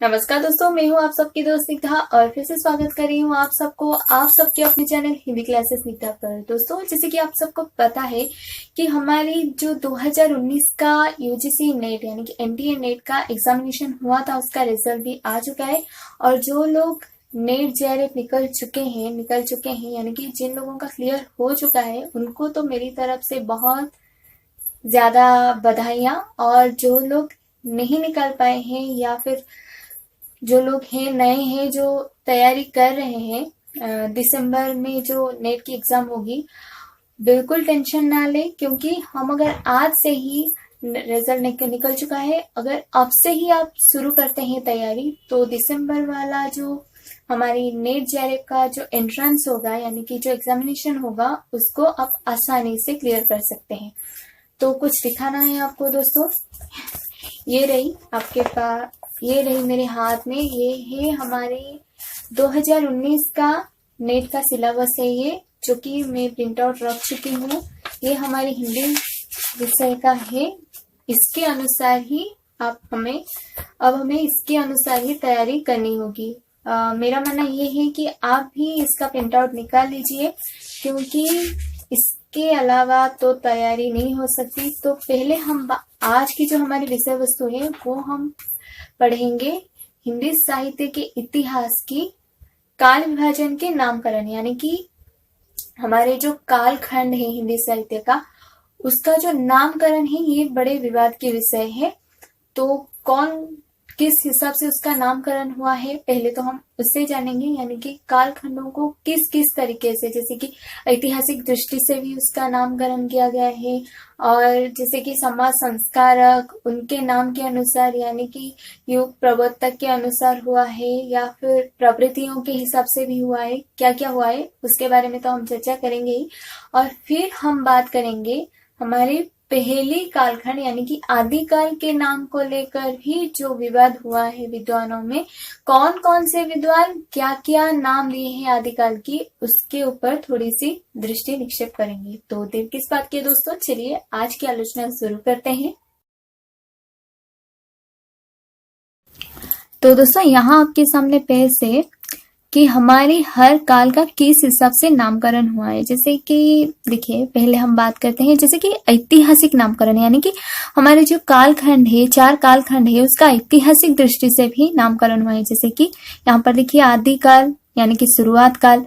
नमस्कार दोस्तों, मैं हूँ आप सबकी दोस्त स्निग्धा और फिर से स्वागत कर रही हूँ आप सबको आप सबके अपने चैनल हिंदी क्लासेस स्निग्धा पर। दोस्तों, जैसे कि आप सबको पता है कि हमारी जो 2019 का यूजीसी नेट यानी कि एनटीए नेट का एग्जामिनेशन हुआ था, उसका रिजल्ट भी आ चुका है। और जो लोग नेट जेआरएफ निकल चुके हैं यानी कि जिन लोगों का क्लियर हो चुका है, उनको तो मेरी तरफ से बहुत ज्यादा बधाइयाँ। और जो लोग नहीं निकल पाए हैं या फिर जो लोग हैं नए हैं जो तैयारी कर रहे हैं, दिसंबर में जो नेट की एग्जाम होगी, बिल्कुल टेंशन ना ले, क्योंकि हम अगर आज से ही रिजल्ट निकल चुका है, अगर अब से ही आप शुरू करते हैं तैयारी, तो दिसंबर वाला जो हमारी नेट जेआरएफ का जो एंट्रेंस होगा यानी कि जो एग्जामिनेशन होगा, उसको आप आसानी से क्लियर कर सकते हैं। तो कुछ दिखाना है आपको दोस्तों, ये रही आपके पास, ये रही मेरे हाथ में, ये है हमारे 2019 का नेट का सिलेबस है, ये जो कि मैं प्रिंट आउट रख चुकी हूँ। ये हमारी हिंदी विषय का है, इसके अनुसार ही हमें इसके अनुसार ही तैयारी करनी होगी। मेरा मानना ये है कि आप भी इसका प्रिंट आउट निकाल लीजिए, क्योंकि इसके अलावा तो तैयारी नहीं हो सकती। तो पहले हम आज की जो हमारी विषय वस्तु है वो हम पढ़ेंगे हिंदी साहित्य के इतिहास की काल विभाजन के नामकरण, यानी कि हमारे जो कालखंड है हिंदी साहित्य का, उसका जो नामकरण है, ये बड़े विवाद के विषय है। तो कौन किस हिसाब से उसका नामकरण हुआ है, पहले तो हम उससे जानेंगे, यानी कि कालखंडों को किस किस तरीके से, जैसे कि ऐतिहासिक दृष्टि से भी उसका नामकरण किया गया है, और जैसे कि समाज संस्कारक उनके नाम के अनुसार यानी कि युग प्रवर्तक के अनुसार हुआ है, या फिर प्रवृत्तियों के हिसाब से भी हुआ है, क्या क्या हुआ है उसके बारे में तो हम चर्चा करेंगे ही। और फिर हम बात करेंगे हमारे पहली कालखंड यानी कि आदिकाल के नाम को लेकर भी जो विवाद हुआ है विद्वानों में, कौन कौन से विद्वान क्या क्या नाम दिए हैं आदिकाल की, उसके ऊपर थोड़ी सी दृष्टि निक्षेप करेंगे। तो देर किस बात की दोस्तों, चलिए आज की आलोचना शुरू करते हैं। तो दोस्तों, यहाँ आपके सामने पेज से कि हमारे हर काल का किस हिसाब से नामकरण हुआ है। जैसे कि देखिए, पहले हम बात करते हैं जैसे कि ऐतिहासिक नामकरण, यानी कि हमारे जो कालखंड है, 4 कालखंड है, उसका ऐतिहासिक दृष्टि से भी नामकरण हुआ है। जैसे कि यहाँ पर देखिए, आदिकाल यानी कि शुरुआत काल,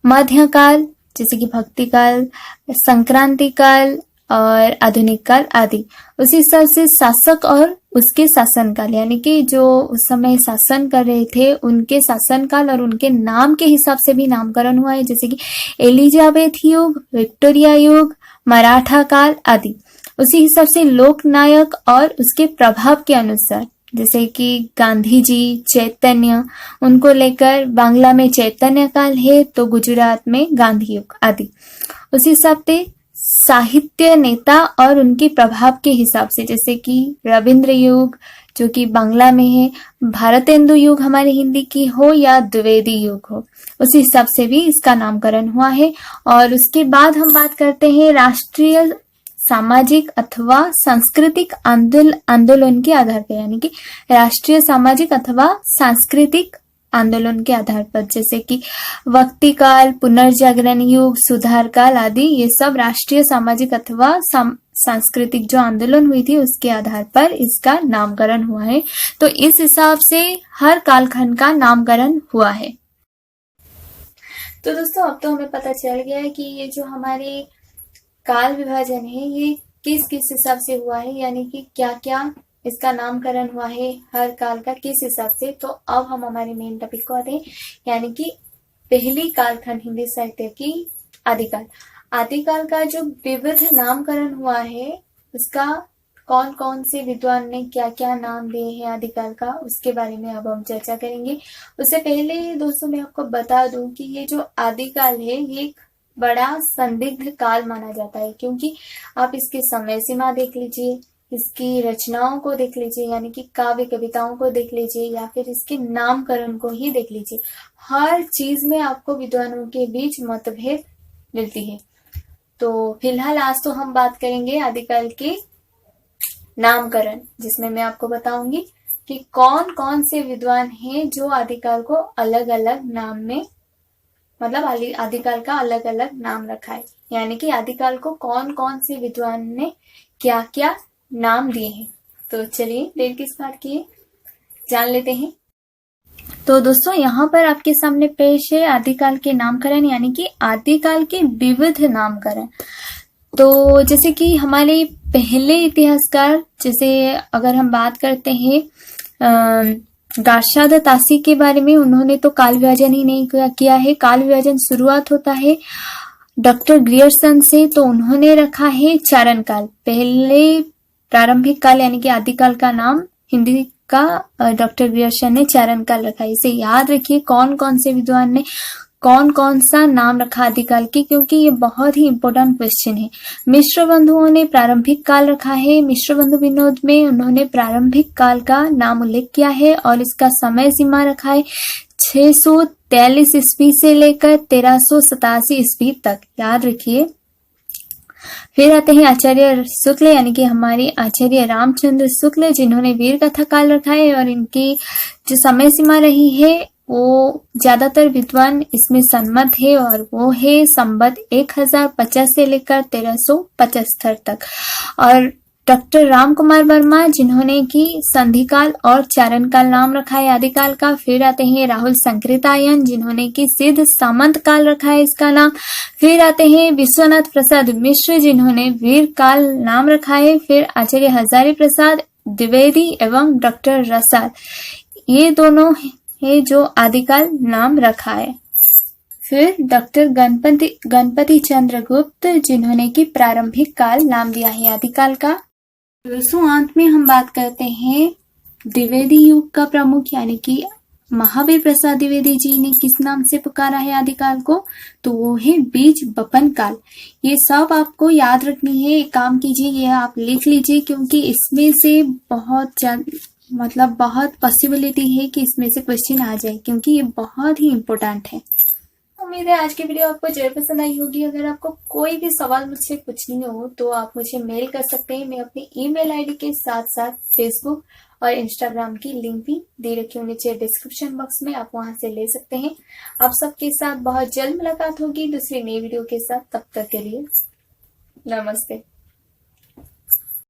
मध्यकाल जैसे कि भक्ति काल, संक्रांति काल और आधुनिक काल आदि। उसी हिसाब से शासक और उसके शासनकाल, यानी कि जो उस समय शासन कर रहे थे उनके शासनकाल और उनके नाम के हिसाब से भी नामकरण हुआ है। जैसे कि एलिजाबेथ युग, विक्टोरिया युग, मराठा काल आदि। उसी हिसाब से लोकनायक और उसके प्रभाव के अनुसार, जैसे कि गांधी जी, चैतन्य, उनको लेकर बांग्ला में चैतन्य काल है, तो गुजरात में गांधी युग आदि। उसी हिसाब से साहित्य नेता और उनके प्रभाव के हिसाब से, जैसे कि रविंद्र युग जो कि बांग्ला में है, भारतेंदु युग हमारे हिंदी की हो, या द्विवेदी युग हो, उसी हिसाब से भी इसका नामकरण हुआ है। और उसके बाद हम बात करते हैं राष्ट्रीय सामाजिक अथवा सांस्कृतिक आंदोलन के आधार पर, यानी कि राष्ट्रीय सामाजिक अथवा सांस्कृतिक आंदोलन के आधार पर, जैसे कि वक्ति काल, पुनर्जागरण युग, सुधार काल आदि। ये सब राष्ट्रीय सामाजिक अथवा सांस्कृतिक जो आंदोलन हुई थी उसके आधार पर इसका नामकरण हुआ है। तो इस हिसाब से हर कालखंड का नामकरण हुआ है। तो दोस्तों, अब तो हमें पता चल गया है कि ये जो हमारे काल विभाजन है ये किस किस हिसाब से हुआ है, यानी कि क्या क्या इसका नामकरण हुआ है हर काल का किस हिसाब से। तो अब हम हमारे मेन टॉपिक को आते हैं, यानी कि पहली कालखंड हिंदी साहित्य की आदिकाल। आदिकाल का जो विविध नामकरण हुआ है, उसका कौन कौन से विद्वान ने क्या क्या नाम दिए हैं आदिकाल का, उसके बारे में अब हम चर्चा करेंगे। उससे पहले दोस्तों मैं आपको बता दूं कि ये जो आदिकाल है ये बड़ा संदिग्ध काल माना जाता है, क्योंकि आप इसकी समय सीमा देख लीजिए, इसकी रचनाओं को देख लीजिए, यानी कि काव्य कविताओं को देख लीजिए, या फिर इसके नामकरण को ही देख लीजिए, हर चीज में आपको विद्वानों के बीच मतभेद मिलती है। तो फिलहाल आज तो हम बात करेंगे आदिकाल के नामकरण, जिसमें मैं आपको बताऊंगी कि कौन कौन से विद्वान हैं जो आदिकाल को अलग अलग नाम में, मतलब आदिकाल का अलग अलग नाम रखा है, यानी कि आदिकाल को कौन कौन से विद्वान ने क्या क्या नाम दिए हैं। तो चलिए देर किस बात की जान लेते हैं। तो दोस्तों यहाँ पर आपके सामने पेश है आदिकाल के नामकरण, यानी कि आदिकाल के विविध नामकरण। तो जैसे कि हमारे पहले इतिहासकार, जैसे अगर हम बात करते हैं गार्शाद तासी के बारे में, उन्होंने तो काल विभाजन ही नहीं किया है। काल विभाजन शुरुआत होता है डॉक्टर ग्रियर्सन से, तो उन्होंने रखा है चारण काल। पहले प्रारंभिक काल यानी कि आदिकाल का नाम हिंदी का डॉक्टर ग्रियर्सन ने चारण काल रखा है। इसे याद रखिए कौन कौन से विद्वान ने कौन कौन सा नाम रखा आदिकाल की, क्योंकि ये बहुत ही इंपॉर्टेंट क्वेश्चन है। मिश्र बंधुओं ने प्रारंभिक काल रखा है। मिश्र बंधु विनोद में उन्होंने प्रारंभिक काल का नाम उल्लेख किया है और इसका समय सीमा रखा है 643 ईस्वी से लेकर 1387 ईस्वी तक, याद रखिए। फिर आते हैं आचार्य शुक्ल, यानी कि हमारे आचार्य रामचंद्र शुक्ल, जिन्होंने वीर कथा काल रखा है और इनकी जो समय सीमा रही है वो ज्यादातर विद्वान इसमें सम्मत है और वो है संवत 1050 से लेकर 1375 तक। और डॉक्टर राम कुमार वर्मा, जिन्होंने की संधि काल और चारण काल नाम रखा है आदिकाल का। फिर आते हैं राहुल संकृतायन, जिन्होंने की सिद्ध सामंत काल रखा है इसका नाम। फिर आते हैं विश्वनाथ प्रसाद मिश्र, जिन्होंने वीर काल नाम रखा है। फिर आचार्य हजारी प्रसाद द्विवेदी एवं डॉक्टर रसाल, ये दोनों है जो आदिकाल नाम रखा है। फिर डॉक्टर गणपति चंद्र गुप्त, जिन्होंने की प्रारंभिक काल नाम दिया है आदिकाल का। दोस्तों अंत में हम बात करते हैं द्विवेदी युग का प्रमुख, यानी कि महावीर प्रसाद द्विवेदी जी ने किस नाम से पुकारा है आदिकाल को, तो वो है बीज बपन काल। ये सब आपको याद रखनी है, एक काम कीजिए ये आप लिख लीजिए, क्योंकि इसमें से बहुत पॉसिबिलिटी है कि इसमें से क्वेश्चन आ जाए, क्योंकि ये बहुत ही इम्पोर्टेंट है। उम्मीद है आज की वीडियो आपको जरूर पसंद आई होगी। अगर आपको कोई भी सवाल मुझसे पूछनी हो तो आप मुझे मेल कर सकते हैं। मैं अपनी ईमेल आईडी के साथ साथ फेसबुक और इंस्टाग्राम की लिंक भी दे रखी हूँ नीचे डिस्क्रिप्शन बॉक्स में, आप वहां से ले सकते हैं। आप सबके साथ बहुत जल्द मुलाकात होगी दूसरी नई वीडियो के साथ। तब तक के लिए नमस्ते।